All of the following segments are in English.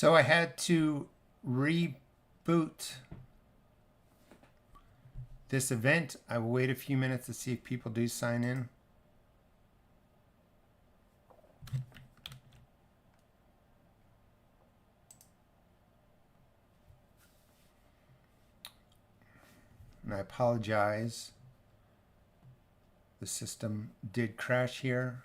So I had to reboot this event. I will wait a few minutes to see if people do sign in. And I apologize. The system did crash here.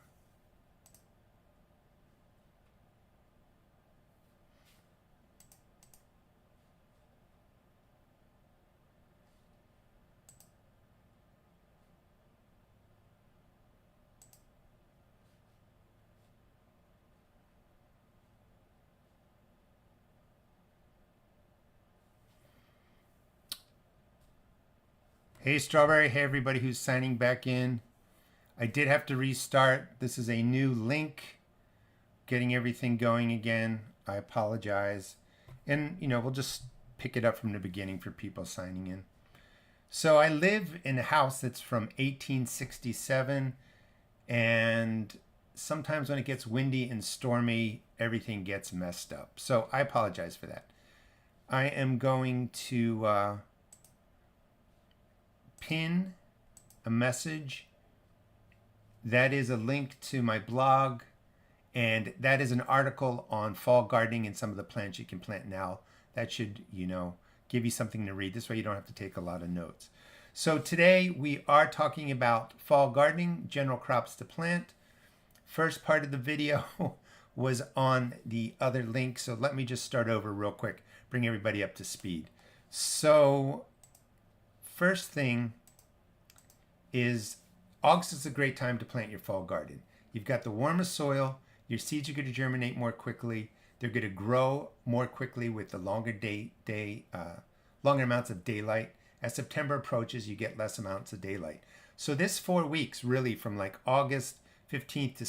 Hey Strawberry, hey everybody who's signing back in. I did have to restart. This is a new link, getting everything going again. I apologize. And we'll just pick it up from the beginning for people signing in. So I live in a house that's from 1867, and sometimes when it gets windy and stormy, everything gets messed up. So I apologize for that. I am going to pin a message. That is a link to my blog, and that is an article on fall gardening and some of the plants you can plant now. That should, give you something to read. This way you don't have to take a lot of notes. So today we are talking about fall gardening, general crops to plant. First part of the video was on the other link, so let me just start over real quick, bring everybody up to speed. So first thing is August is a great time to plant your fall garden. You've got the warmest soil, your seeds are going to germinate more quickly, they're going to grow more quickly with the longer longer amounts of daylight. As September approaches, you get less amounts of daylight. So this 4 weeks, really from like August 15th to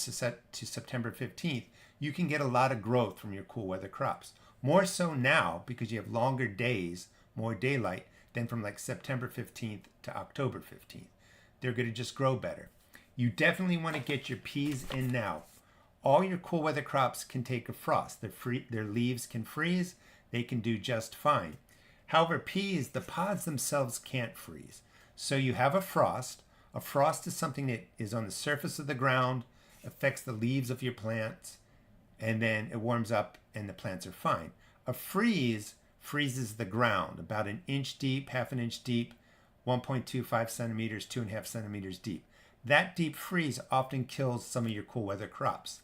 September 15th, you can get a lot of growth from your cool weather crops. More so now because you have longer days, more daylight, than from like September 15th to October 15th. They're going to just grow better. You definitely want to get your peas in now. All your cool weather crops can take a frost. Their leaves can freeze. They can do just fine. However, peas, the pods themselves can't freeze. So you have a frost. A frost is something that is on the surface of the ground, affects the leaves of your plants, and then it warms up and the plants are fine. A freeze freezes the ground about an inch deep, half an inch deep, 1.25 centimeters, 2.5 centimeters deep. That deep freeze often kills some of your cool weather crops.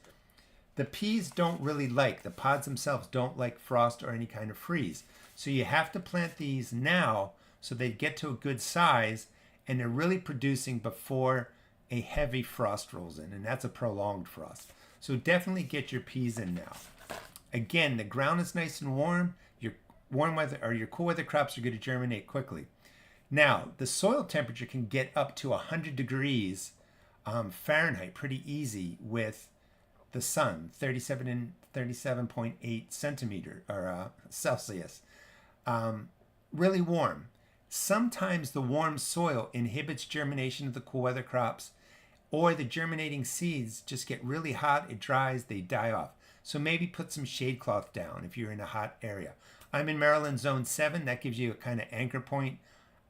The peas don't really the pods themselves don't like frost or any kind of freeze. So you have to plant these now so they get to a good size and they're really producing before a heavy frost rolls in, and that's a prolonged frost. So definitely get your peas in now. Again, the ground is nice and warm. Your warm weather or your cool weather crops are going to germinate quickly. Now, the soil temperature can get up to 100 degrees Fahrenheit pretty easy with the sun, 37.8 centimeter or Celsius. Really warm. Sometimes the warm soil inhibits germination of the cool weather crops, or the germinating seeds just get really hot, it dries, they die off. So maybe put some shade cloth down if you're in a hot area. I'm in Maryland Zone 7. That gives you a kind of anchor point.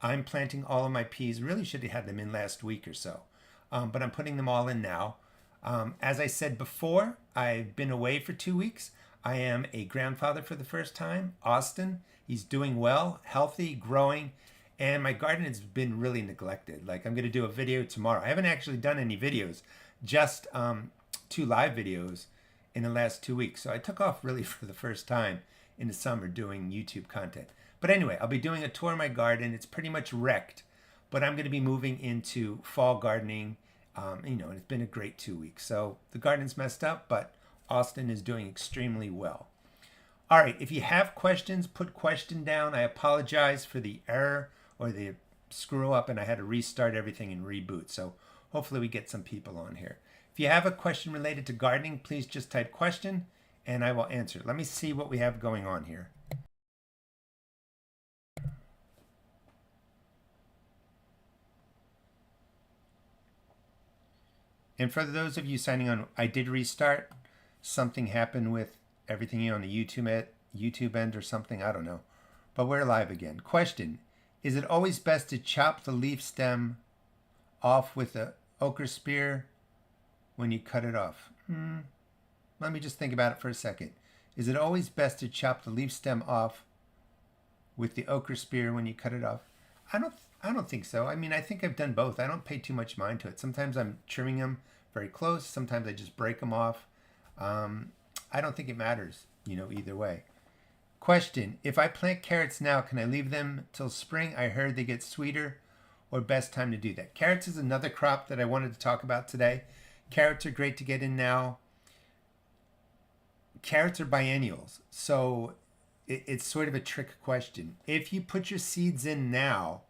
I'm planting all of my peas. Really should have had them in last week or so. But I'm putting them all in now. As I said before, I've been away for 2 weeks. I am a grandfather for the first time. Austin, he's doing well, healthy, growing, and my garden has been really neglected. Like, I'm going to do a video tomorrow. I haven't actually done any videos, just 2 live videos in the last 2 weeks. So I took off really for the first time in the summer doing YouTube content. But anyway, I'll be doing a tour of my garden. It's pretty much wrecked, but I'm going to be moving into fall gardening. And it's been a great 2 weeks. So the garden's messed up, but Austin is doing extremely well. All right, if you have questions, put question down. I apologize for the error or the screw up, and I had to restart everything and reboot. So hopefully we get some people on here. If you have a question related to gardening, please just type question and I will answer. Let me see what we have going on here. And for those of you signing on, I did restart. Something happened with everything on the YouTube YouTube end or something. I don't know. But we're live again. Question. Is it always best to chop the leaf stem off with a ochre spear when you cut it off? Let me just think about it for a second. Is it always best to chop the leaf stem off with the ochre spear when you cut it off? I don't think so. I mean, I think I've done both. I don't pay too much mind to it. Sometimes I'm trimming them very close. Sometimes I just break them off. I don't think it matters, either way. Question, if I plant carrots now, can I leave them till spring? I heard they get sweeter, or best time to do that. Carrots is another crop that I wanted to talk about today. Carrots are great to get in now. Carrots are biennials, so it's sort of a trick question. If you put your seeds in now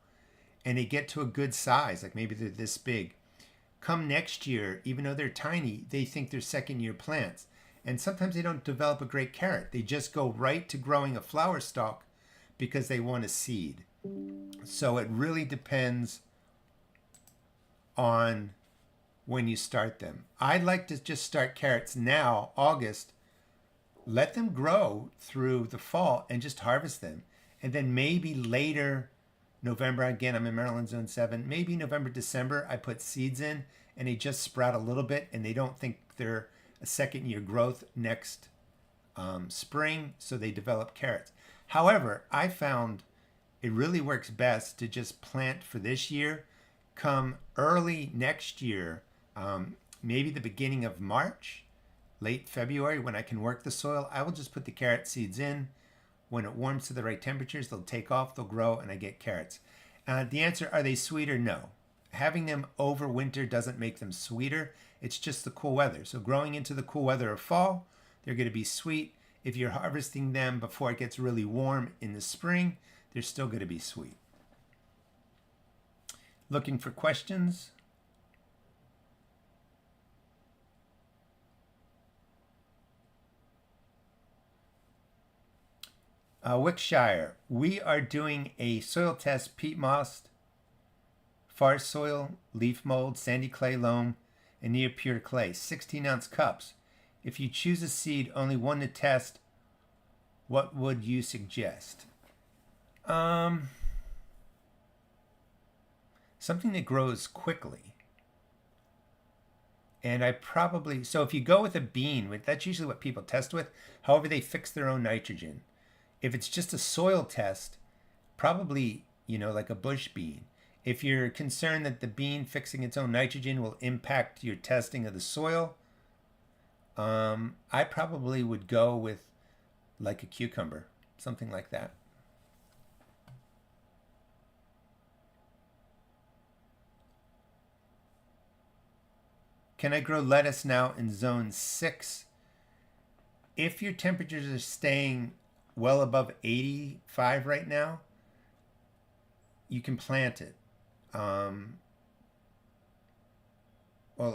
and they get to a good size, like maybe they're this big, come next year, even though they're tiny, they think they're second-year plants. And sometimes they don't develop a great carrot. They just go right to growing a flower stalk because they want a seed. So it really depends on when you start them. I'd like to just start carrots now, August, let them grow through the fall and just harvest them. And then maybe later, November, again, I'm in Maryland Zone 7, maybe November, December, I put seeds in and they just sprout a little bit and they don't think they're a second year growth next spring, so they develop carrots. However, I found it really works best to just plant for this year, come early next year, maybe the beginning of March, late February, when I can work the soil. I will just put the carrot seeds in. When it warms to the right temperatures, they'll take off, they'll grow, and I get carrots. The answer, are they sweeter? No. Having them over winter doesn't make them sweeter. It's just the cool weather. So growing into the cool weather of fall, they're going to be sweet. If you're harvesting them before it gets really warm in the spring, they're still going to be sweet. Looking for questions? Wickshire, we are doing a soil test, peat moss, farce soil, leaf mold, sandy clay loam, and near pure clay, 16-ounce cups. If you choose a seed, only one to test, what would you suggest? Something that grows quickly. And so if you go with a bean, that's usually what people test with. However, they fix their own nitrogen. If it's just a soil test, probably, like a bush bean. If you're concerned that the bean fixing its own nitrogen will impact your testing of the soil, I probably would go with like a cucumber, something like that. Can I grow lettuce now in zone 6? If your temperatures are staying well above 85 right now, you can plant it. Well,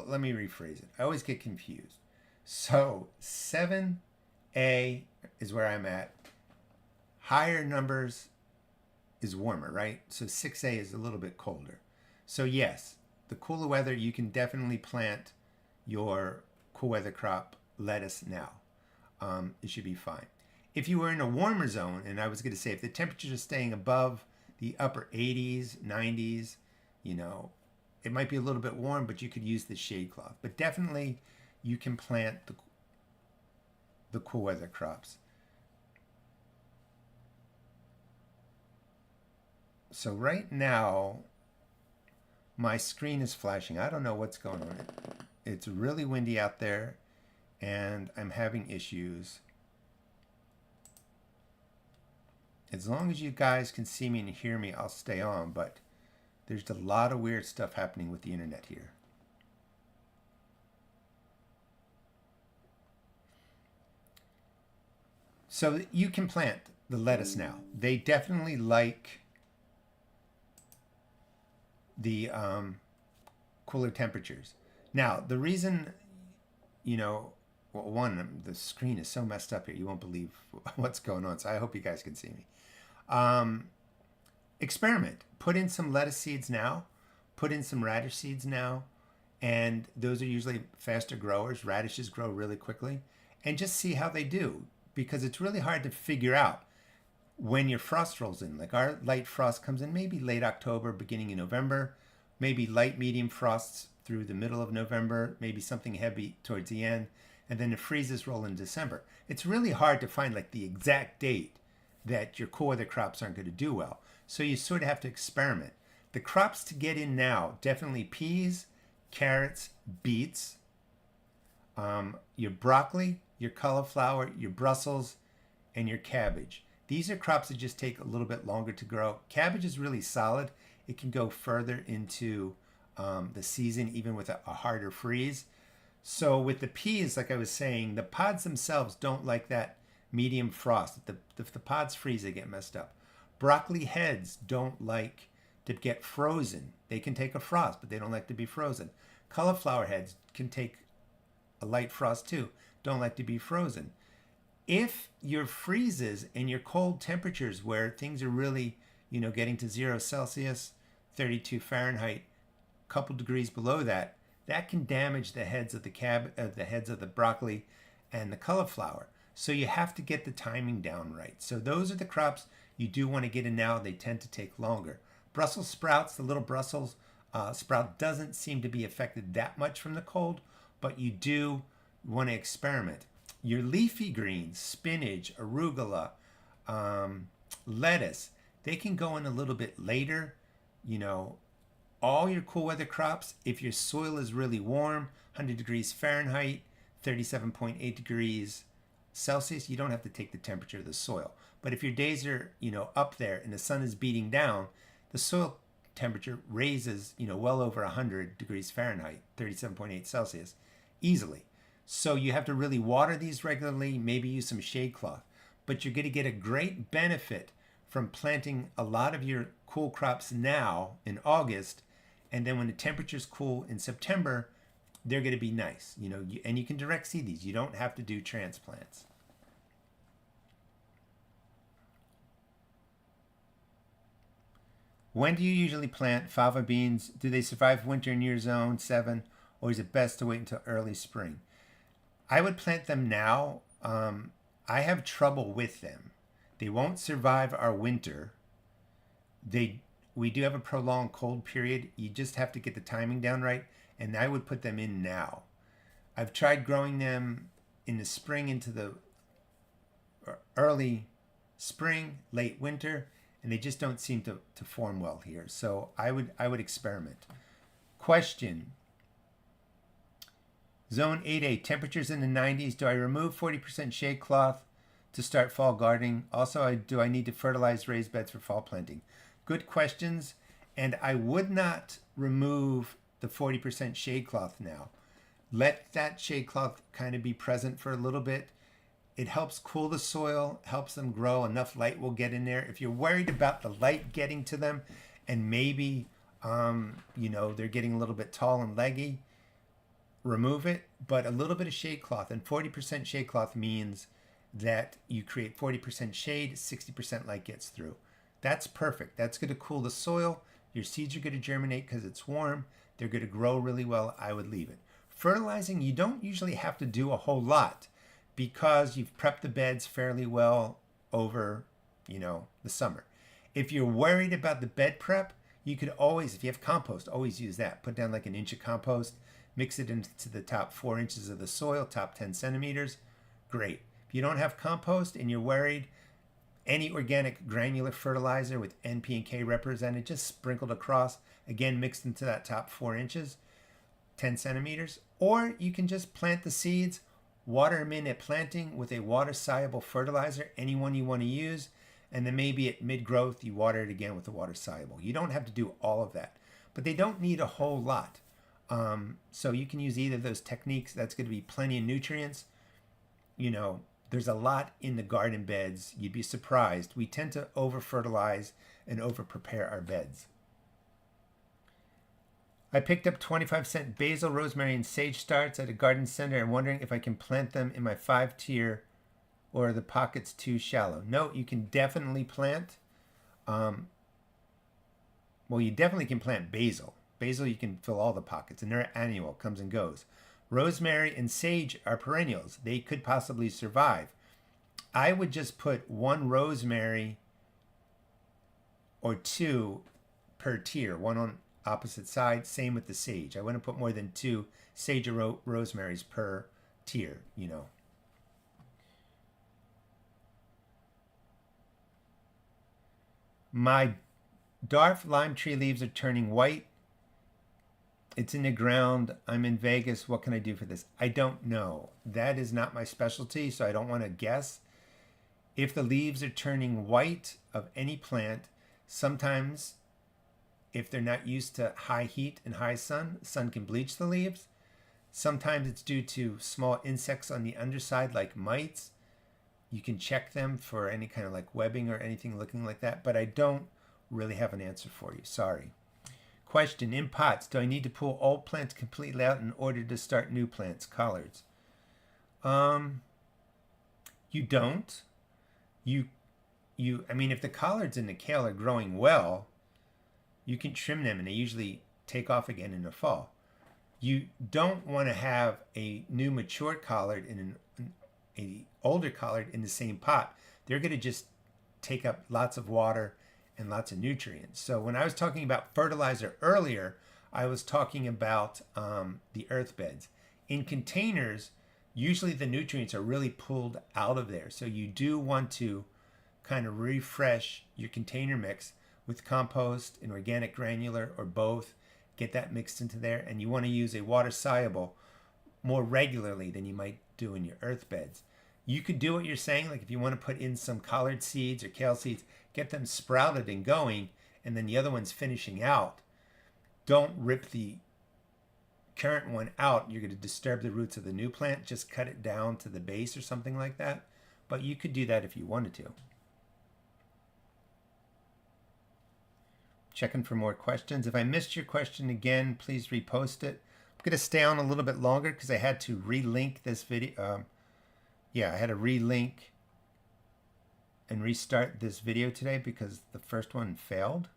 let me rephrase it. I always get confused. So 7A is where I'm at. Higher numbers is warmer, right? So 6A is a little bit colder. So yes, the cooler weather, you can definitely plant your cool weather crop lettuce now. It should be fine. If you were in a warmer zone, and I was going to say if the temperatures are staying above the upper 80s, 90s, it might be a little bit warm, but you could use the shade cloth. But definitely you can plant the cool weather crops. So right now, my screen is flashing. I don't know what's going on. It's really windy out there, and I'm having issues. As long as you guys can see me and hear me, I'll stay on, but there's a lot of weird stuff happening with the internet here. So you can plant the lettuce now. They definitely like the cooler temperatures. Now, the reason, one, the screen is so messed up here, you won't believe what's going on, so I hope you guys can see me. Experiment. Put in some lettuce seeds now. Put in some radish seeds now. And those are usually faster growers. Radishes grow really quickly. And just see how they do. because it's really hard to figure out when your frost rolls in. Like our light frost comes in maybe late October, beginning in November, maybe light medium frosts through the middle of November, maybe something heavy towards the end, and then the freezes roll in December. It's really hard to find like the exact date that your cool weather crops aren't going to do well. So you sort of have to experiment. The crops to get in now, definitely peas, carrots, beets, your broccoli, your cauliflower, your Brussels, and your cabbage. These are crops that just take a little bit longer to grow. Cabbage is really solid. It can go further into the season, even with a harder freeze. So with the peas, like I was saying, the pods themselves don't like that medium frost. If the pods freeze, they get messed up. Broccoli heads don't like to get frozen. They can take a frost, but they don't like to be frozen. Cauliflower heads can take a light frost too, don't like to be frozen. If your freezes and your cold temperatures where things are really, getting to 0 Celsius, 32 Fahrenheit, a couple degrees below that, that can damage the heads of the heads of the broccoli and the cauliflower. So you have to get the timing down right. So those are the crops you do want to get in now. They tend to take longer. Brussels sprouts, the little Brussels sprout doesn't seem to be affected that much from the cold, but you do want to experiment. Your leafy greens, spinach, arugula, lettuce, they can go in a little bit later. All your cool weather crops, if your soil is really warm, 100 degrees Fahrenheit, 37.8 degrees Celsius, you don't have to take the temperature of the soil. But if your days are, up there and the sun is beating down, the soil temperature raises, well over 100 degrees Fahrenheit, 37.8 Celsius, easily. So you have to really water these regularly, maybe use some shade cloth. But you're going to get a great benefit from planting a lot of your cool crops now in August. And then when the temperature's cool in September, they're going to be nice. And you can direct seed these. You don't have to do transplants. When do you usually plant fava beans? Do they survive winter in your zone 7, or is it best to wait until early spring? I would plant them now. I have trouble with them. They won't survive our winter. We do have a prolonged cold period. You just have to get the timing down right, and I would put them in now. I've tried growing them in the spring into the early spring, late winter, and they just don't seem to form well here. So I would experiment. Question. Zone 8A, temperatures in the 90s. Do I remove 40% shade cloth to start fall gardening? Also, do I need to fertilize raised beds for fall planting? Good questions. And I would not remove the 40% shade cloth now. Let that shade cloth kind of be present for a little bit. It helps cool the soil, helps them grow. Enough light will get in there. If you're worried about the light getting to them and maybe, they're getting a little bit tall and leggy, remove it. But a little bit of shade cloth, and 40% shade cloth means that you create 40% shade, 60% light gets through. That's perfect. That's going to cool the soil. Your seeds are going to germinate because it's warm. They're going to grow really well. I would leave it. Fertilizing, you don't usually have to do a whole lot because you've prepped the beds fairly well over, the summer. If you're worried about the bed prep, you could always, if you have compost, always use that. Put down like an inch of compost, mix it into the top 4 inches of the soil, top 10 centimeters. Great. If you don't have compost and you're worried, any organic granular fertilizer with NP and K represented, just sprinkled across, again, mixed into that top 4 inches, 10 centimeters. Or you can just plant the seeds, water them in at planting with a water-soluble fertilizer, any one you want to use, and then maybe at mid-growth, you water it again with the water-soluble. You don't have to do all of that, but they don't need a whole lot. So you can use either of those techniques. That's going to be plenty of nutrients. There's a lot in the garden beds. You'd be surprised. We tend to over-fertilize and over-prepare our beds. I picked up 25-cent basil, rosemary, and sage starts at a garden center and wondering if I can plant them in my 5-tier or are the pockets too shallow. No, you can definitely plant. You definitely can plant basil. Basil, you can fill all the pockets, and they're annual, comes and goes. Rosemary and sage are perennials. They could possibly survive. I would just put one rosemary or two per tier, one on opposite side. Same with the sage. I wouldn't put more than 2 sage or rosemaries per tier, you know. My dwarf lime tree leaves are turning white. It's in the ground. I'm in Vegas. What can I do for this? I don't know. That is not my specialty, so I don't want to guess. If the leaves are turning white of any plant, sometimes if they're not used to high heat and high sun, sun can bleach the leaves. Sometimes it's due to small insects on the underside like mites. You can check them for any kind of like webbing or anything looking like that, but I don't really have an answer for you. Sorry. Question, in pots, do I need to pull old plants completely out in order to start new plants, collards? You don't. I mean, if the collards and the kale are growing well, you can trim them and they usually take off again in the fall. You don't want to have a new mature collard and an older collard in the same pot. They're going to just take up lots of water and lots of nutrients. So when I was talking about fertilizer earlier, I was talking about the earth beds. In containers, usually the nutrients are really pulled out of there. So you do want to kind of refresh your container mix with compost and organic granular or both. Get that mixed into there. And you want to use a water soluble more regularly than you might do in your earth beds. You could do what you're saying, like if you want to put in some collard seeds or kale seeds, get them sprouted and going, and then the other one's finishing out. Don't rip the current one out. You're going to disturb the roots of the new plant. Just cut it down to the base or something like that. But you could do that if you wanted to. Checking for more questions. If I missed your question again, please repost it. I'm going to stay on a little bit longer because I had to relink this video. I had to relink and restart this video today because the first one failed.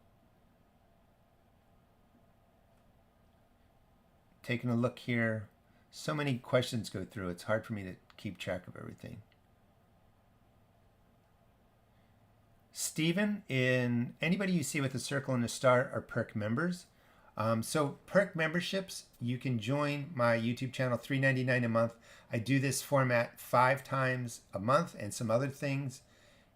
Taking a look here. So many questions go through. It's hard for me to keep track of everything. Stephen, anybody you see with a circle and a star are perk members. So perk memberships, you can join my YouTube channel, $3.99 a month. I do this format 5 times a month and some other things.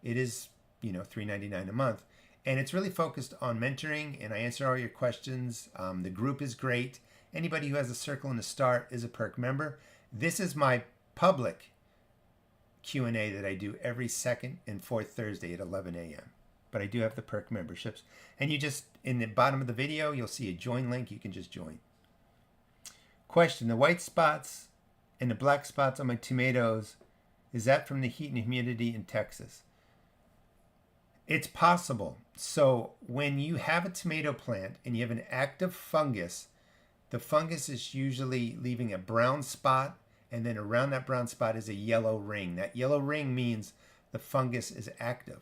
It is, $3.99 a month. And it's really focused on mentoring, and I answer all your questions. The group is great. Anybody who has a circle and a star is a perk member. This is my public Q&A that I do every second and fourth Thursday at 11 a.m. But I do have the perk memberships. And you just, in the bottom of the video, you'll see a join link. You can just join. Question, the white spots and the black spots on my tomatoes, is that from the heat and humidity in Texas? It's possible. So when you have a tomato plant and you have an active fungus, the fungus is usually leaving a brown spot, and then around that brown spot is a yellow ring. That yellow ring means the fungus is active.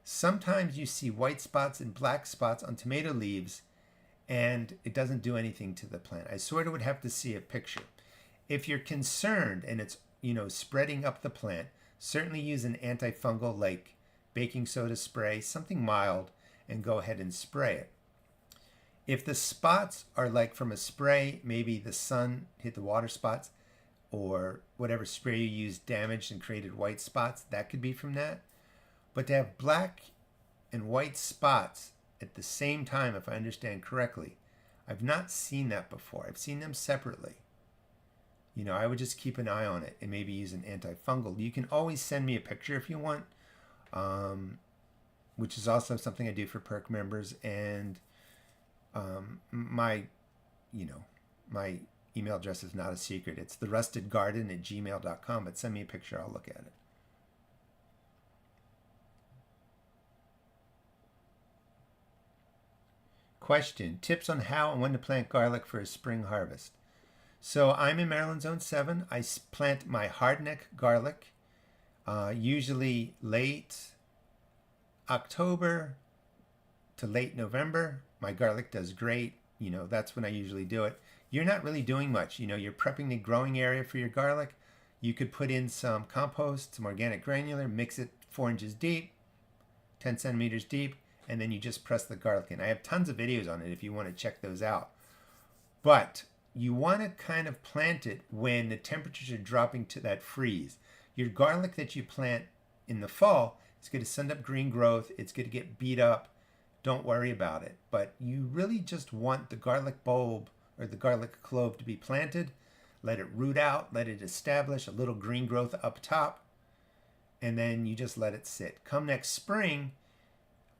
Sometimes you see white spots and black spots on tomato leaves, and it doesn't do anything to the plant. I sort of would have to see a picture. If you're concerned and it's, spreading up the plant, certainly use an antifungal like baking soda spray, something mild, and go ahead and spray it. If the spots are like from a spray, maybe the sun hit the water spots, or whatever spray you used damaged and created white spots, that could be from that. But to have black and white spots at the same time, if I understand correctly, I've not seen that before. I've seen them separately. I would just keep an eye on it and maybe use an antifungal. You can always send me a picture if you want, which is also something I do for perk members. And my email address is not a secret. It's therustedgarden@gmail.com, but send me a picture. I'll look at it. Question, tips on how and when to plant garlic for a spring harvest. So I'm in Maryland Zone 7. I plant my hardneck garlic usually late October to late November. My garlic does great. That's when I usually do it. You're not really doing much. You're prepping the growing area for your garlic. You could put in some compost, some organic granular, mix it 4 inches deep, 10 centimeters deep, and then you just press the garlic in. I have tons of videos on it if you want to check those out. But you want to kind of plant it when the temperatures are dropping to that freeze. Your garlic that you plant in the fall is going to send up green growth. It's going to get beat up. Don't worry about it. But you really just want the garlic bulb or the garlic clove to be planted. Let it root out, let it establish a little green growth up top, and then you just let it sit. Come next spring,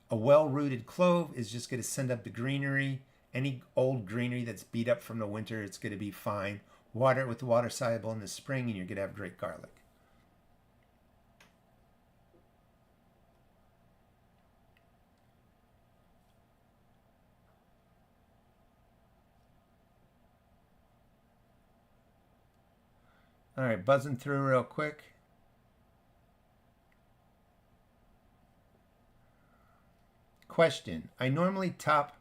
a well-rooted clove is just going to send up the greenery. Any old greenery that's beat up from the winter, it's going to be fine. Water it with water soluble in the spring, and you're going to have great garlic. All right, buzzing through real quick. Question. I normally top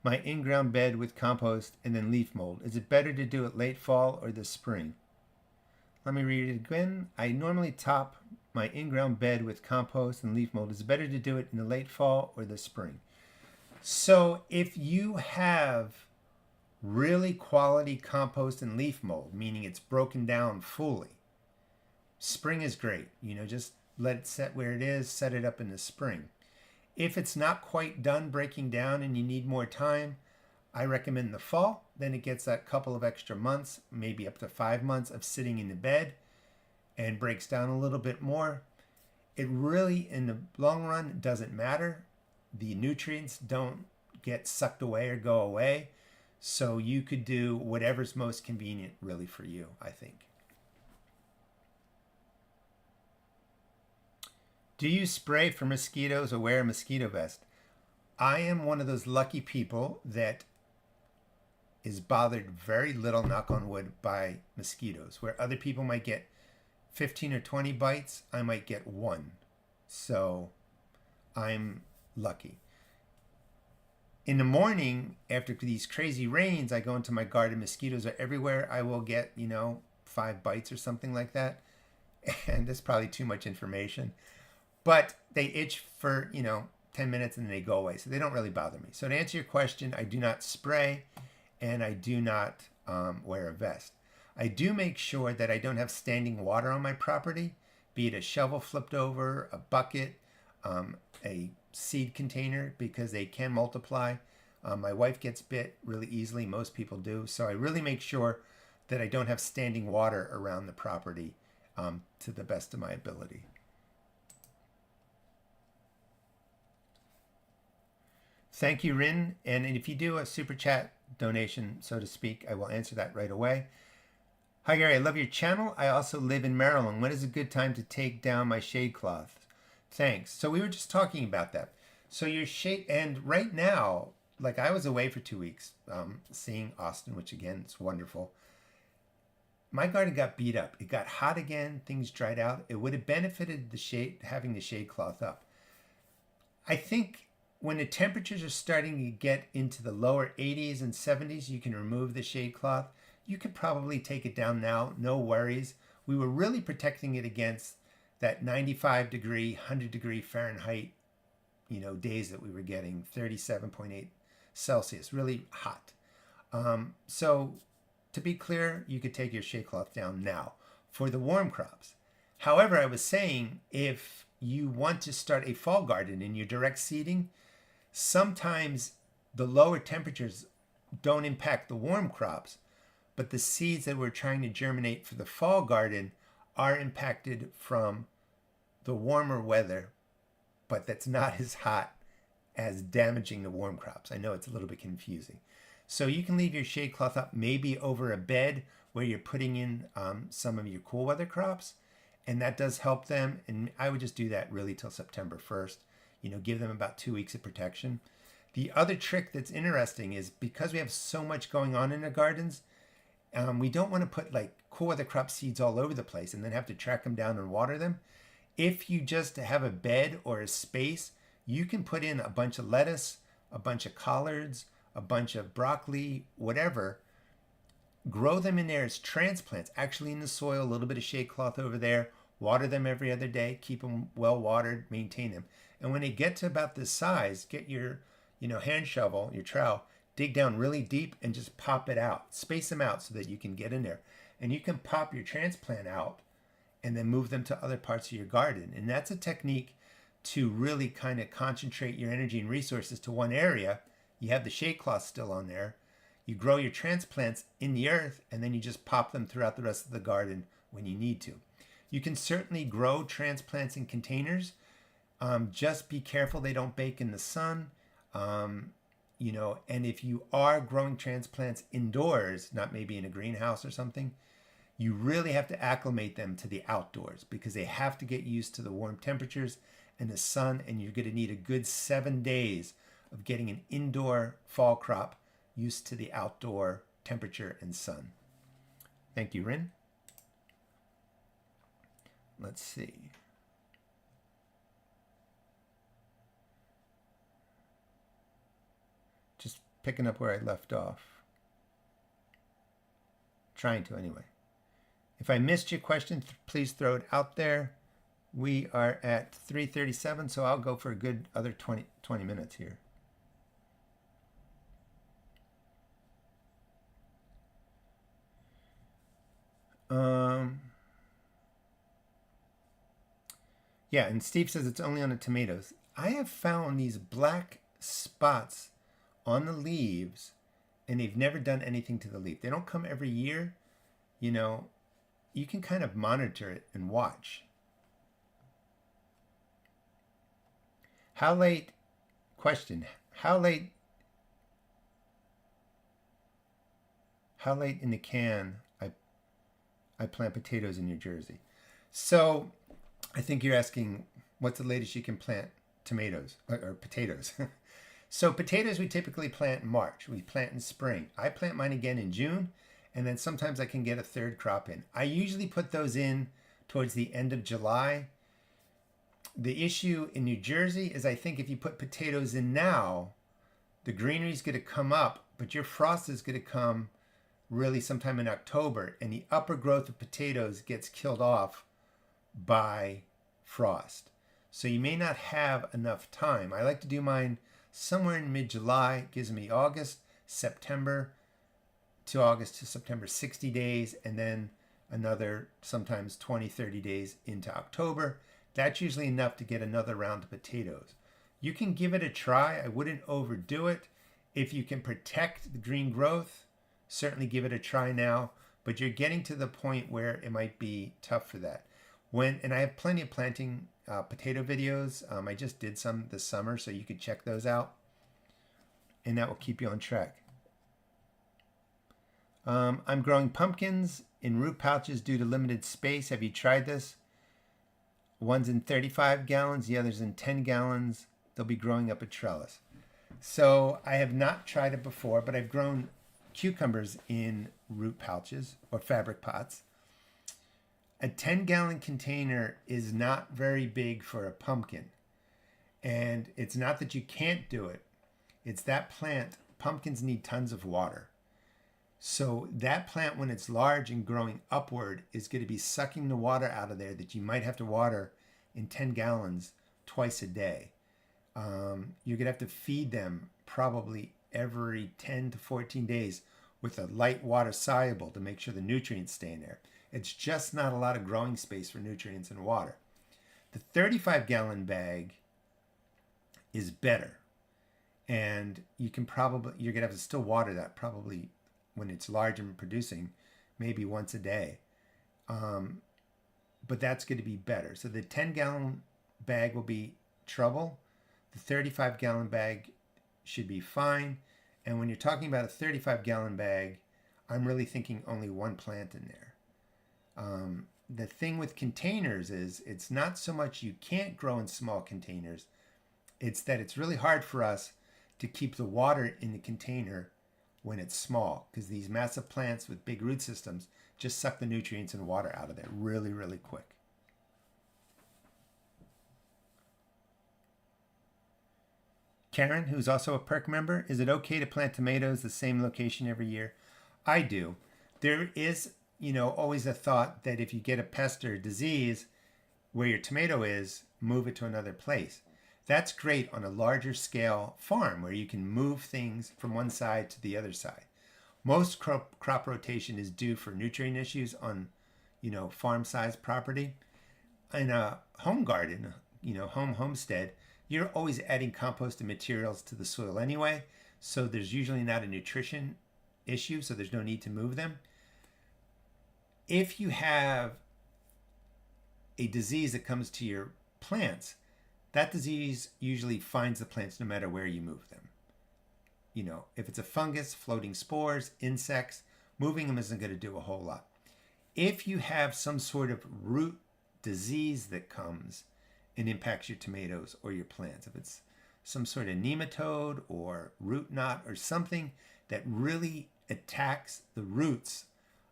my in-ground bed with compost and then leaf mold. Is it better to do it late fall or this spring? Let me read it again. I normally top my in-ground bed with compost and leaf mold. Is it better to do it in the late fall or the spring? So if you have really quality compost and leaf mold, meaning it's broken down fully, spring is great. Just let it set where it is, set it up in the spring. If it's not quite done breaking down and you need more time, I recommend the fall. Then it gets that couple of extra months, maybe up to 5 months of sitting in the bed, and breaks down a little bit more. It really, in the long run, doesn't matter. The nutrients don't get sucked away or go away. So you could do whatever's most convenient really for you, I think. Do you spray for mosquitoes or wear a mosquito vest? I am one of those lucky people that is bothered very little, knock on wood, by mosquitoes. Where other people might get 15 or 20 bites, I might get 1. So I'm lucky. In the morning, after these crazy rains, I go into my garden. Mosquitoes are everywhere. I will get, 5 bites or something like that. And that's probably too much information. But they itch for, 10 minutes and then they go away. So they don't really bother me. So to answer your question, I do not spray and I do not wear a vest. I do make sure that I don't have standing water on my property, be it a shovel flipped over, a bucket, a seed container, because they can multiply. My wife gets bit really easily. Most people do. So I really make sure that I don't have standing water around the property to the best of my ability. Thank you, Rin. And if you do a super chat donation, so to speak, I will answer that right away. Hi, Gary. I love your channel. I also live in Maryland. When is a good time to take down my shade cloth? Thanks. So we were just talking about that. So your shade, and right now, like I was away for 2 weeks, seeing Austin, which again, is wonderful. My garden got beat up. It got hot again. Things dried out. It would have benefited the shade, having the shade cloth up. I think when the temperatures are starting to get into the lower 80s and 70s, you can remove the shade cloth. You could probably take it down now, no worries. We were really protecting it against that 95 degree, 100 degree Fahrenheit, days that we were getting, 37.8 Celsius, really hot. So to be clear, you could take your shade cloth down now for the warm crops. However, I was saying, if you want to start a fall garden in your direct seeding, sometimes the lower temperatures don't impact the warm crops, but the seeds that we're trying to germinate for the fall garden are impacted from the warmer weather, but that's not as hot as damaging the warm crops. I know it's a little bit confusing. So you can leave your shade cloth up maybe over a bed where you're putting in some of your cool weather crops, and that does help them. And I would just do that really till September 1st. Give them about 2 weeks of protection. The other trick that's interesting is, because we have so much going on in our gardens, we don't want to put like cool weather crop seeds all over the place and then have to track them down and water them. If you just have a bed or a space, you can put in a bunch of lettuce, a bunch of collards, a bunch of broccoli, whatever, grow them in there as transplants, actually in the soil, a little bit of shade cloth over there, water them every other day, keep them well watered, maintain them. And when they get to about this size, get your, hand shovel, your trowel, dig down really deep and just pop it out. Space them out so that you can get in there. And you can pop your transplant out and then move them to other parts of your garden. And that's a technique to really kind of concentrate your energy and resources to one area. You have the shade cloth still on there. You grow your transplants in the earth, and then you just pop them throughout the rest of the garden when you need to. You can certainly grow transplants in containers. Just be careful they don't bake in the sun. And if you are growing transplants indoors, not maybe in a greenhouse or something, you really have to acclimate them to the outdoors because they have to get used to the warm temperatures and the sun, and you're going to need a good 7 days of getting an indoor fall crop used to the outdoor temperature and sun. Thank you, Rin. Let's see. Just picking up where I left off. Trying to anyway. If I missed your question, please throw it out there. We are at 3:37, so I'll go for a good other 20 minutes here. Yeah, and Steve says it's only on the tomatoes. I have found these black spots on the leaves, and they've never done anything to the leaf. They don't come every year. You can kind of monitor it and watch. How late in the can I plant potatoes in New Jersey? So I think you're asking what's the latest you can plant tomatoes or potatoes. So potatoes we typically plant in March. We plant in spring. I plant mine again in June, and then sometimes I can get a third crop in. I usually put those in towards the end of July. The issue in New Jersey is I think if you put potatoes in now, the greenery is going to come up, but your frost is going to come really sometime in October, and the upper growth of potatoes gets killed off by frost. So you may not have enough time. I like to do mine somewhere in mid-July. It gives me September to September, 60 days, and then another sometimes 20, 30 days into October. That's usually enough to get another round of potatoes. You can give it a try. I wouldn't overdo it. If you can protect the green growth, certainly give it a try now, but you're getting to the point where it might be tough for that. And I have plenty of planting potato videos. I just did some this summer, so you could check those out, and that will keep you on track. I'm growing pumpkins in root pouches due to limited space. Have you tried this? One's in 35 gallons, the other's in 10 gallons. They'll be growing up a trellis. So I have not tried it before, but I've grown cucumbers in root pouches or fabric pots. A 10-gallon container is not very big for a pumpkin. And it's not that you can't do it. It's that pumpkins need tons of water. So that plant, when it's large and growing upward, is going to be sucking the water out of there that you might have to water in 10 gallons twice a day. You're going to have to feed them probably every 10 to 14 days with a light water soluble to make sure the nutrients stay in there. It's just not a lot of growing space for nutrients and water. The 35-gallon bag is better. And you're going to have to still water that probably when it's large and producing, maybe once a day. But that's going to be better. So the 10-gallon bag will be trouble. The 35-gallon bag should be fine. And when you're talking about a 35-gallon bag, I'm really thinking only one plant in there. The thing with containers is it's not so much you can't grow in small containers. It's that it's really hard for us to keep the water in the container when it's small, because these massive plants with big root systems just suck the nutrients and water out of there really, really quick. Karen, who's also a perk member, is it okay to plant tomatoes the same location every year? I do. There is, always a thought that if you get a pest or a disease where your tomato is, move it to another place. That's great on a larger scale farm where you can move things from one side to the other side. Most crop rotation is due for nutrient issues on, farm size property. In a home garden, homestead, you're always adding compost and materials to the soil anyway. So there's usually not a nutrition issue, so there's no need to move them. If you have a disease that comes to your plants, that disease usually finds the plants no matter where you move them. If it's a fungus, floating spores, insects, moving them isn't going to do a whole lot. If you have some sort of root disease that comes and impacts your tomatoes or your plants, if it's some sort of nematode or root knot or something that really attacks the roots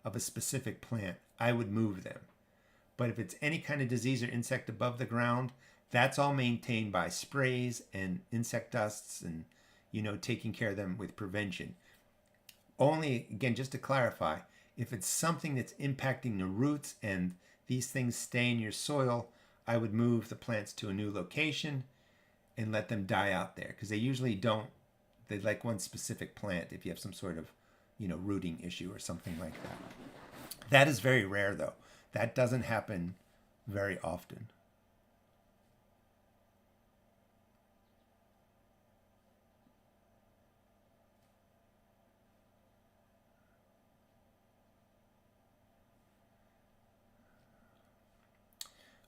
of a specific plant, I would move them. But if it's any kind of disease or insect above the ground, that's all maintained by sprays and insect dusts and, taking care of them with prevention. Only, again, just to clarify, if it's something that's impacting the roots and these things stay in your soil, I would move the plants to a new location and let them die out there, because they usually don't. They like one specific plant if you have some sort of, rooting issue or something like that. That is very rare, though. That doesn't happen very often.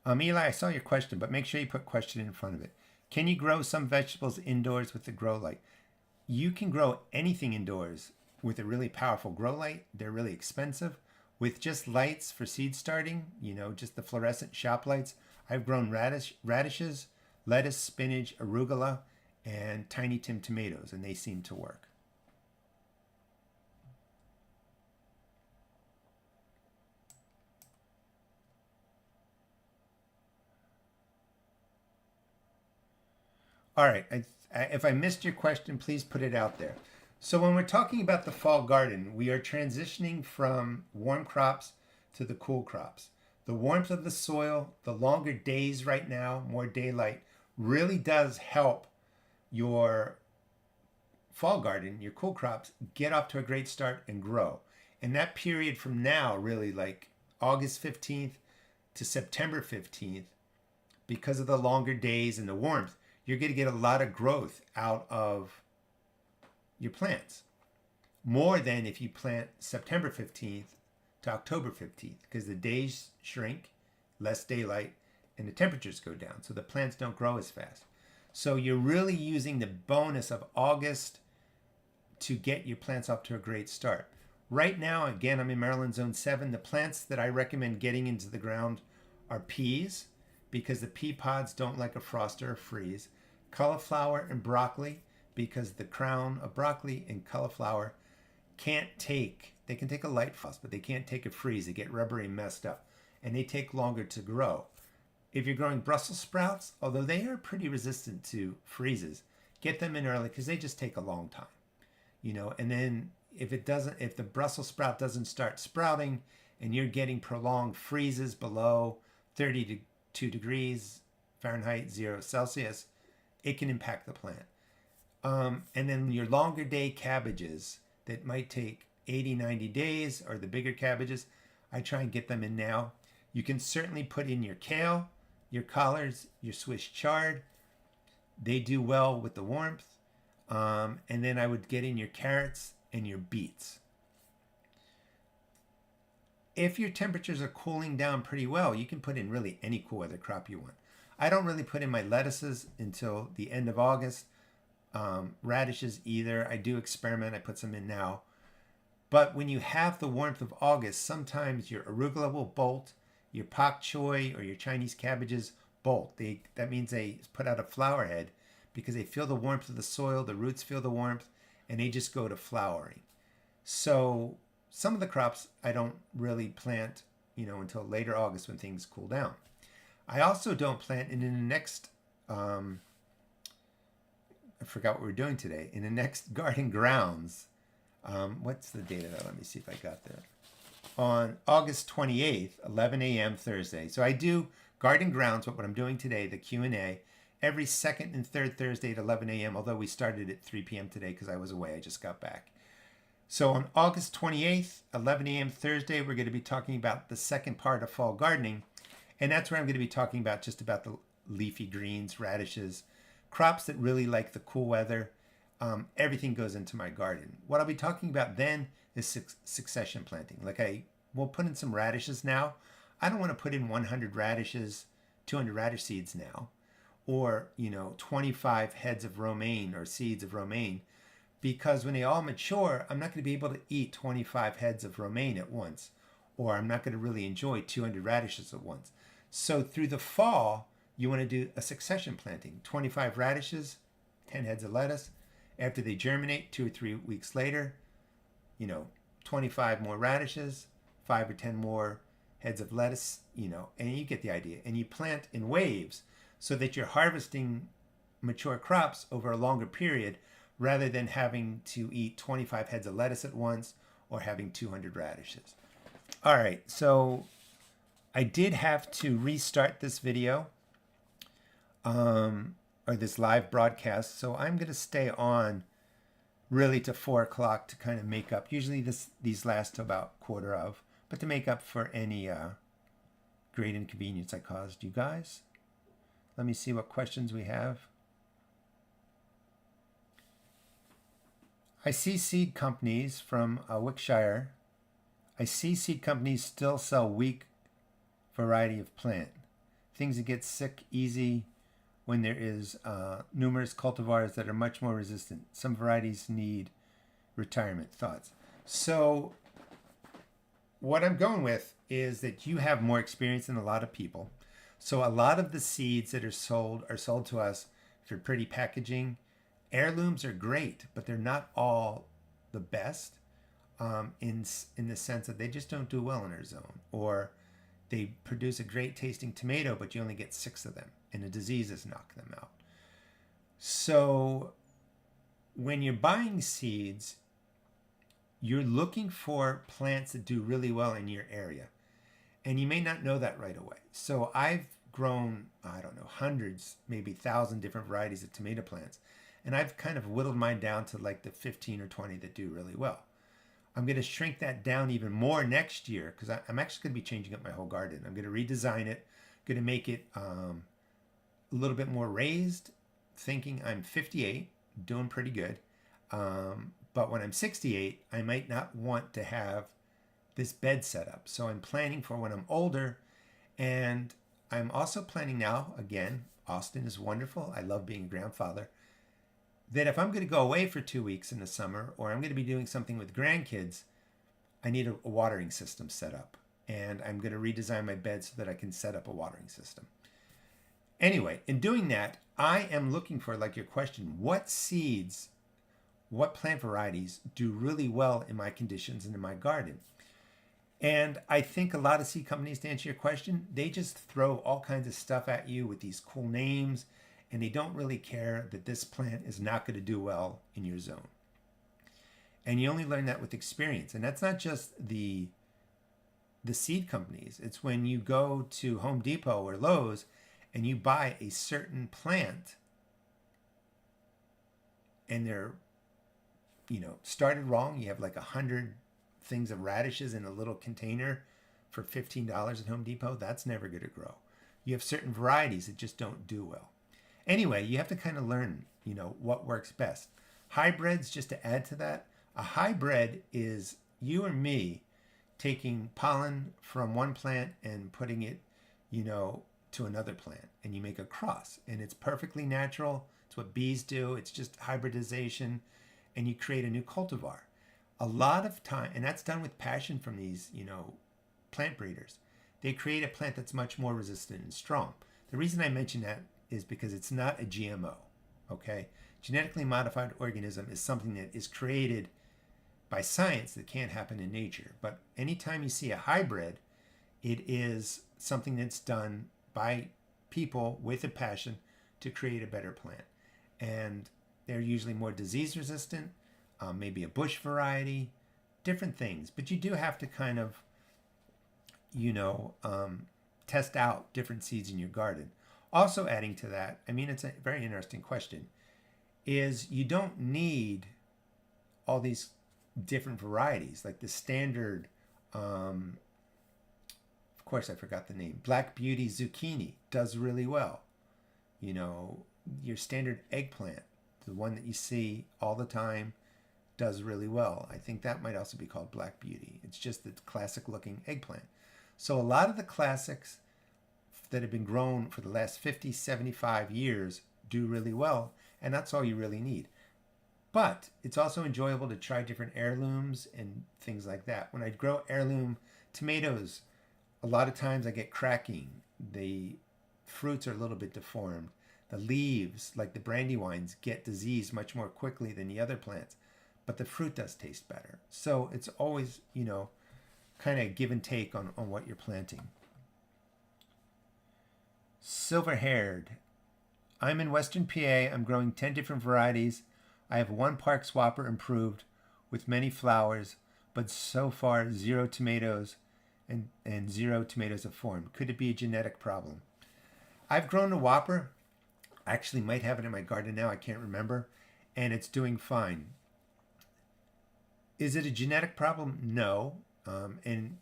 Eli, I saw your question, but make sure you put question in front of it. Can you grow some vegetables indoors with the grow light? You can grow anything indoors with a really powerful grow light. They're really expensive. With just lights for seed starting, just the fluorescent shop lights, I've grown radishes, lettuce, spinach, arugula, and Tiny Tim tomatoes, and they seem to work. All right, if I missed your question, please put it out there. So when we're talking about the fall garden, we are transitioning from warm crops to the cool crops. The warmth of the soil, the longer days right now, more daylight, really does help your fall garden, your cool crops, get off to a great start and grow. And that period from now, really like August 15th to September 15th, because of the longer days and the warmth, you're going to get a lot of growth out of your plants. More than if you plant September 15th to October 15th, because the days shrink, less daylight, and the temperatures go down. So the plants don't grow as fast. So you're really using the bonus of August to get your plants off to a great start. Right now, again, I'm in Maryland Zone 7. The plants that I recommend getting into the ground are peas, because the pea pods don't like a frost or a freeze. Cauliflower and broccoli, because the crown of broccoli and cauliflower they can take a light frost, but they can't take a freeze. They get rubbery and messed up, and they take longer to grow. If you're growing Brussels sprouts, although they are pretty resistant to freezes, get them in early because they just take a long time. And then if the Brussels sprout doesn't start sprouting and you're getting prolonged freezes below 32 degrees Fahrenheit, 0 Celsius, it can impact the plant. And then your longer day cabbages that might take 80, 90 days, or the bigger cabbages, I try and get them in now. You can certainly put in your kale, your collards, your Swiss chard. They do well with the warmth. And then I would get in your carrots and your beets. If your temperatures are cooling down pretty well, you can put in really any cool weather crop you want. I don't really put in my lettuces until the end of August. Radishes either. I do experiment. I put some in now. But when you have the warmth of August, sometimes your arugula will bolt, your pak choi or your Chinese cabbages bolt. That means they put out a flower head because they feel the warmth of the soil, the roots feel the warmth, and they just go to flowering. So some of the crops I don't really plant, until later August when things cool down. I also don't plant in the next, I forgot what we're doing today, in the next garden grounds. What's the date of that? Let me see if I got that. on August 28th, 11 a.m. Thursday. So I do Garden Grounds, what I'm doing today, the Q&A, every second and third Thursday at 11 a.m., although we started at 3 p.m. today because I was away. I just got back. So on August 28th, 11 a.m. Thursday, we're going to be talking about the second part of fall gardening. And that's where I'm going to be talking about just about the leafy greens, radishes, crops that really like the cool weather. Everything goes into my garden. What I'll be talking about then is succession planting. Like I will put in some radishes now. I don't want to put in 100 radishes, 200 radish seeds now, or 25 heads of romaine or seeds of romaine, because when they all mature, I'm not going to be able to eat 25 heads of romaine at once, or I'm not going to really enjoy 200 radishes at once. So through the fall, you want to do a succession planting, 25 radishes, 10 heads of lettuce. After they germinate, 2 or 3 weeks later, 25 more radishes, 5 or 10 more heads of lettuce, and you get the idea. And you plant in waves so that you're harvesting mature crops over a longer period rather than having to eat 25 heads of lettuce at once or having 200 radishes. All right, so I did have to restart this video. Or this live broadcast, so I'm going to stay on really to 4 o'clock to kind of make up. Usually these last to about quarter of, but to make up for any great inconvenience I caused you guys. Let me see what questions we have. I see seed companies from Wickshire. I see seed companies still sell weak variety of plant. Things that get sick easy when there is numerous cultivars that are much more resistant. Some varieties need retirement. Thoughts? So what I'm going with is that you have more experience than a lot of people. So a lot of the seeds that are sold to us for pretty packaging. Heirlooms are great, but they're not all the best in the sense that they just don't do well in our zone. Or they produce a great tasting tomato, but you only get 6 of them, and the diseases knock them out. So when you're buying seeds, you're looking for plants that do really well in your area. And you may not know that right away. So I've grown, I don't know, hundreds, maybe 1,000 different varieties of tomato plants. And I've kind of whittled mine down to like the 15 or 20 that do really well. I'm going to shrink that down even more next year because I'm actually going to be changing up my whole garden. I'm going to redesign it, going to make it a little bit more raised, thinking I'm 58, doing pretty good. But when I'm 68, I might not want to have this bed set up. So I'm planning for when I'm older. And I'm also planning now, again, Austin is wonderful. I love being a grandfather. That if I'm going to go away for 2 weeks in the summer, or I'm going to be doing something with grandkids, I need a watering system set up. And I'm going to redesign my bed so that I can set up a watering system. Anyway, in doing that, I am looking for, like your question, what seeds, what plant varieties do really well in my conditions and in my garden? And I think a lot of seed companies, to answer your question, they just throw all kinds of stuff at you with these cool names, and they don't really care that this plant is not going to do well in your zone. And you only learn that with experience. And that's not just the seed companies. It's when you go to Home Depot or Lowe's and you buy a certain plant and they're, started wrong. You have like 100 things of radishes in a little container for $15 at Home Depot. That's never going to grow. You have certain varieties that just don't do well. Anyway, you have to kind of learn, what works best. Hybrids, just to add to that, a hybrid is you or me taking pollen from one plant and putting it, to another plant, and you make a cross, and it's perfectly natural. It's what bees do. It's just hybridization, and you create a new cultivar. A lot of time, and that's done with passion from these, plant breeders. They create a plant that's much more resistant and strong. The reason I mention that is because it's not a GMO, okay? Genetically modified organism is something that is created by science that can't happen in nature. But anytime you see a hybrid, it is something that's done by people with a passion to create a better plant. And they're usually more disease resistant, maybe a bush variety, different things. But you do have to kind of you know, test out different seeds in your garden. Also adding to that, I mean, it's a very interesting question, is you don't need all these different varieties, like the standard, of course I forgot the name, Black Beauty zucchini does really well. You know, your standard eggplant, the one that you see all the time, does really well. I think that might also be called Black Beauty. It's just the classic looking eggplant. So a lot of the classics that have been grown for the last 50, 75 years do really well, and that's all you really need. But it's also enjoyable to try different heirlooms and things like that. When I grow heirloom tomatoes, a lot of times I get cracking. The fruits are a little bit deformed. The leaves, like the brandywines, get diseased much more quickly than the other plants, but the fruit does taste better. So it's always, you know, kind of give and take on what you're planting. Silver-haired. I'm in Western PA. I'm growing 10 different varieties. I have one park swapper improved with many flowers, but so far 0 tomatoes and 0 tomatoes have formed. Could it be a genetic problem? I've grown a whopper. I actually might have it in my garden now. I can't remember. And it's doing fine. Is it a genetic problem? No. And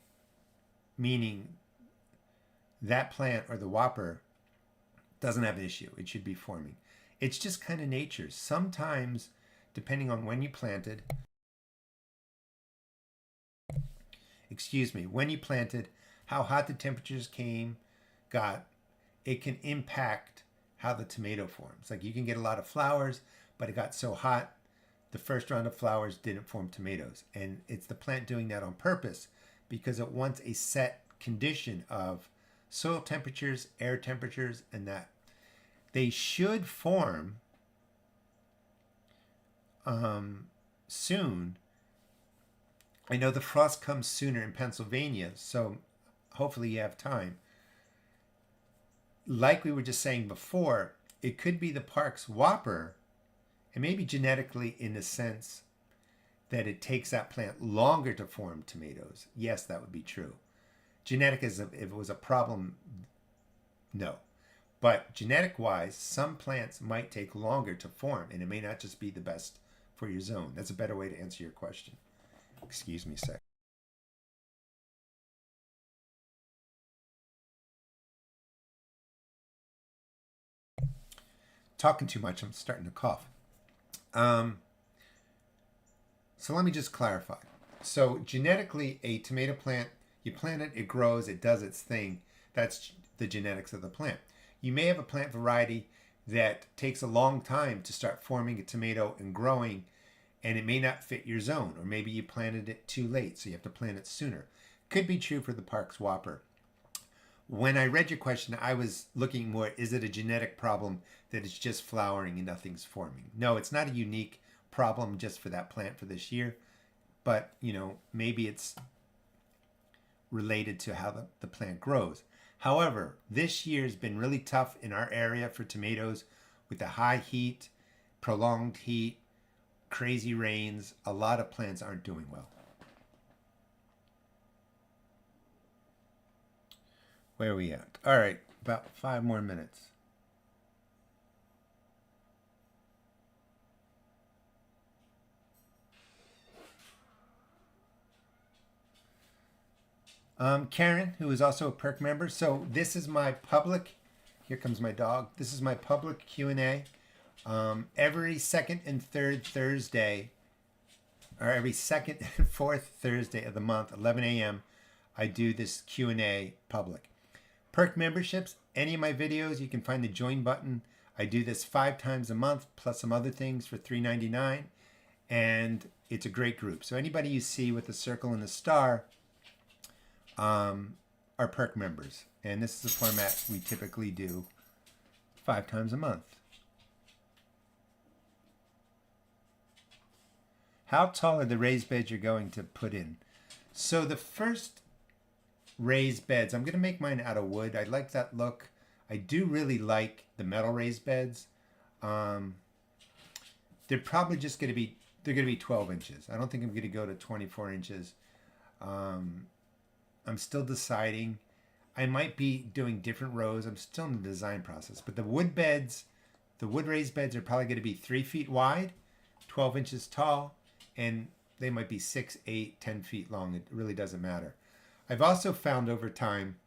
meaning that plant or the whopper doesn't have an issue. It should be forming. It's just kind of nature. Sometimes, depending on when you planted, when you planted, how hot the temperatures got, it can impact how the tomato forms. Like you can get a lot of flowers, but it got so hot, the first round of flowers didn't form tomatoes. And it's the plant doing that on purpose because it wants a set condition of soil temperatures, air temperatures, and that. They should form soon. I know the frost comes sooner in Pennsylvania, so hopefully you have time. Like we were just saying before, it could be the park's whopper, and maybe genetically in the sense that it takes that plant longer to form tomatoes. Yes, that would be true. Genetic is if it was a problem, no. But genetic-wise, some plants might take longer to form, and it may not just be the best for your zone. That's a better way to answer your question. Excuse me a sec. Talking too much, I'm starting to cough. So let me just clarify. So genetically, a tomato plant, you plant it, it grows, it does its thing. That's the genetics of the plant. You may have a plant variety that takes a long time to start forming a tomato and growing, and it may not fit your zone, or maybe you planted it too late, so you have to plant it sooner. Could be true for the Park's Whopper. When I read your question, I was looking more, is it a genetic problem that it's just flowering and nothing's forming? No, it's not a unique problem just for that plant for this year, but you know, maybe it's related to how the plant grows. However, this year has been really tough in our area for tomatoes with the high heat, prolonged heat, crazy rains. A lot of plants aren't doing well. Where are we at? All right, about 5 more minutes. Karen, who is also a perk member. So this is my public, here comes my dog. This is my public Q&A. Every second and third Thursday, or every second and fourth Thursday of the month, 11 a.m., I do this Q&A public. Perk memberships, any of my videos, you can find the join button. I do this 5 times a month, plus some other things for $3.99, and it's a great group. So anybody you see with the circle and the star are perk members. And this is the format we typically do 5 times a month. How tall are the raised beds you're going to put in? So the first raised beds, I'm going to make mine out of wood. I like that look. I do really like the metal raised beds. They're probably just going to be, 12 inches. I don't think I'm going to go to 24 inches. I'm still deciding. I might be doing different rows. I'm still in the design process. But the wood beds, the wood raised beds are probably going to be 3 feet wide, 12 inches tall, and they might be 6, 8, 10 feet long. It really doesn't matter. I've also found over time,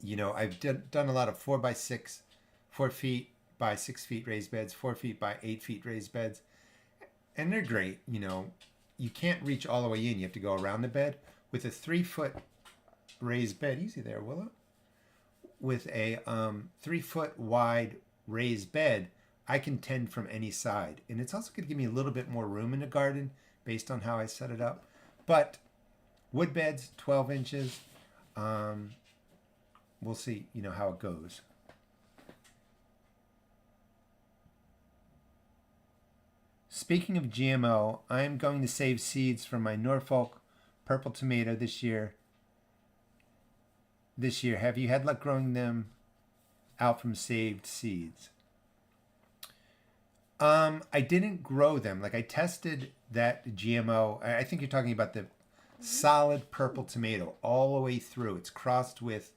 I've done a lot of 4 by 6, 4 feet by 6 feet raised beds, 4 feet by 8 feet raised beds. And they're great. You can't reach all the way in. You have to go around the bed. With a 3-foot raised bed, easy there, Willow. With a 3-foot wide raised bed, I can tend from any side. And it's also going to give me a little bit more room in the garden based on how I set it up. But wood beds, 12 inches. We'll see, how it goes. Speaking of GMO, I'm going to save seeds from my Norfolk purple tomato this year. Have you had luck growing them out from saved seeds? I didn't grow them. Like, I tested that GMO. I think you're talking about the solid purple tomato all the way through. It's crossed with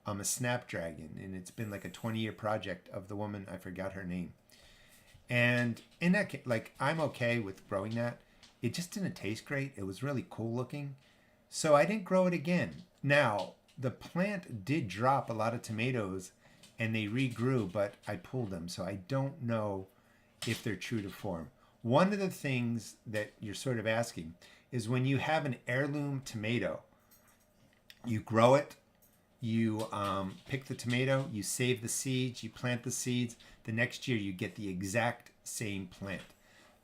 a snapdragon, and it's been like a 20-year project of the woman, I forgot her name. And in that case, like, I'm okay with growing that. It just didn't taste great. It was really cool looking. So I didn't grow it again. Now, the plant did drop a lot of tomatoes and they regrew, but I pulled them. So I don't know if they're true to form. One of the things that you're sort of asking is when you have an heirloom tomato, you grow it, you pick the tomato, you save the seeds, you plant the seeds. The next year you get the exact same plant.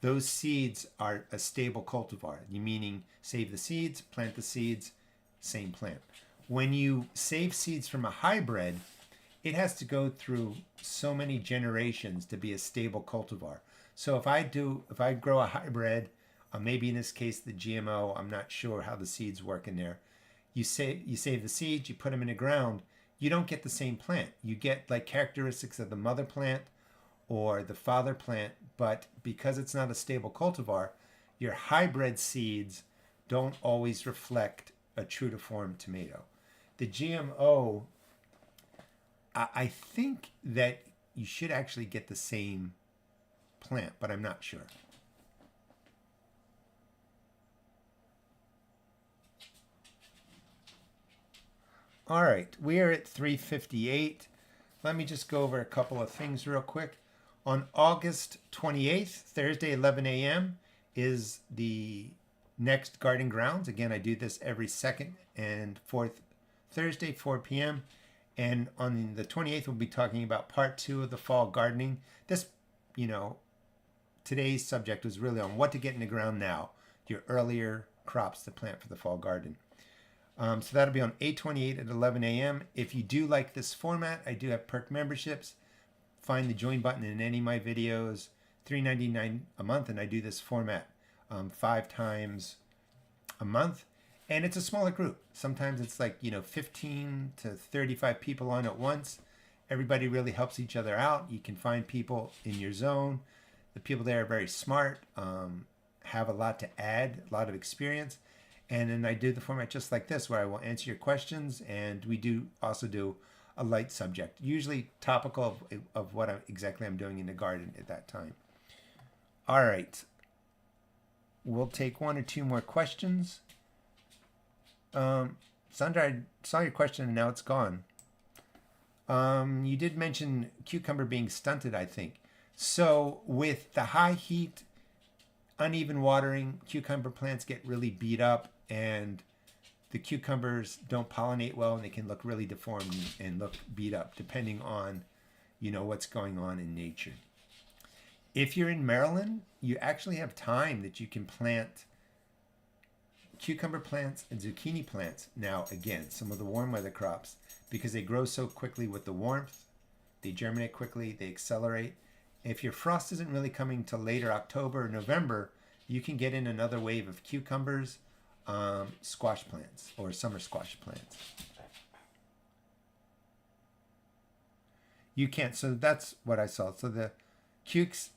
Those seeds are a stable cultivar, meaning save the seeds, plant the seeds, same plant. When you save seeds from a hybrid, it has to go through so many generations to be a stable cultivar. So if I grow a hybrid, maybe in this case the GMO, I'm not sure how the seeds work in there. You save the seeds, you put them in the ground, you don't get the same plant. You get like characteristics of the mother plant or the father plant, but because it's not a stable cultivar, your hybrid seeds don't always reflect a true to form tomato. The GMO, I think that you should actually get the same plant, but I'm not sure. All right, we are at 3:58. Let me just go over a couple of things real quick. On August 28th, Thursday, 11 a.m., is the next Garden Grounds. Again, I do this every second and fourth Thursday, 4 p.m. And on the 28th, we'll be talking about part 2 of the fall gardening. This, today's subject was really on what to get in the ground now, your earlier crops to plant for the fall garden. So that'll be on 8/28 at 11 a.m. If you do like this format, I do have perk memberships. Find the join button in any of my videos, $3.99 a month, and I do this format 5 times a month. And it's a smaller group. Sometimes it's like, 15 to 35 people on at once. Everybody really helps each other out. You can find people in your zone. The people there are very smart, have a lot to add, a lot of experience. And then I do the format just like this, where I will answer your questions, and we do also do a light subject, usually topical of what exactly I'm doing in the garden at that time. All right. We'll take 1 or 2 more questions. Sandra, I saw your question and now it's gone. You did mention cucumber being stunted, I think. So with the high heat, uneven watering, cucumber plants get really beat up, and the cucumbers don't pollinate well, and they can look really deformed and look beat up, depending on, what's going on in nature. If you're in Maryland, you actually have time that you can plant cucumber plants and zucchini plants. Now, again, some of the warm weather crops, because they grow so quickly with the warmth, they germinate quickly, they accelerate. If your frost isn't really coming till later October or November, you can get in another wave of cucumbers, squash plants, or summer squash plants. You can't, so that's what I saw. So the cukes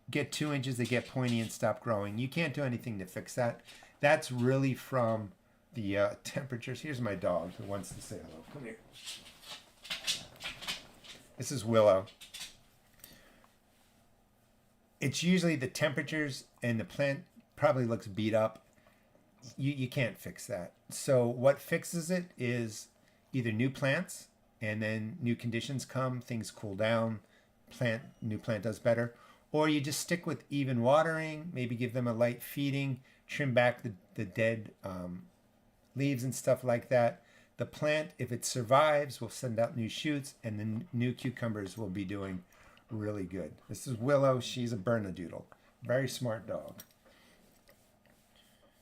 get 2 inches, they get pointy and stop growing. You can't do anything to fix that. That's really from the temperatures. Here's my dog who wants to say hello. Come here. This is Willow. It's usually the temperatures, and the plant probably looks beat up. You can't fix that. So what fixes it is either new plants, and then new conditions come, things cool down, new plant does better, or you just stick with even watering, maybe give them a light feeding, trim back the dead leaves and stuff like that. The plant, if it survives, will send out new shoots, and then new cucumbers will be doing really good. This is Willow. She's a Bernedoodle. Very smart dog.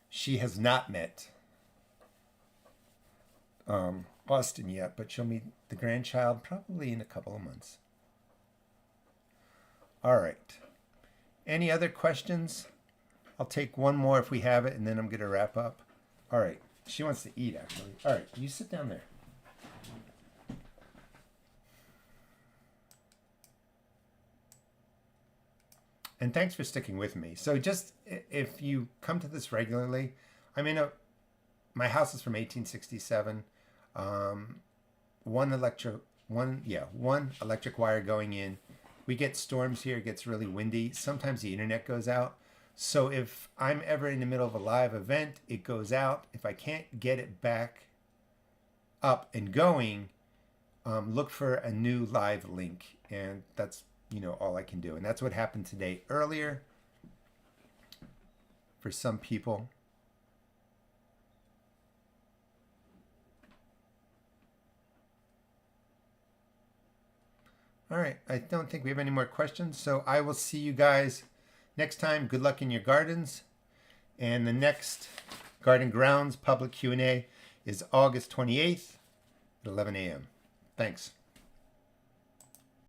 She has not met Austin yet, but she'll meet the grandchild probably in a couple of months. All right. Any other questions? I'll take one more if we have it, and then I'm going to wrap up. All right. She wants to eat, actually. All right. You sit down there. And thanks for sticking with me. So just if you come to this regularly, my house is from 1867. One electric wire going in. We get storms here. It gets really windy. Sometimes the internet goes out. So if I'm ever in the middle of a live event, it goes out. If I can't get it back up and going, look for a new live link. And that's, all I can do. And that's what happened today earlier for some people. All right. I don't think we have any more questions. So I will see you guys next time. Good luck in your gardens. And the next Garden Grounds public Q&A is August 28th at 11 a.m. Thanks.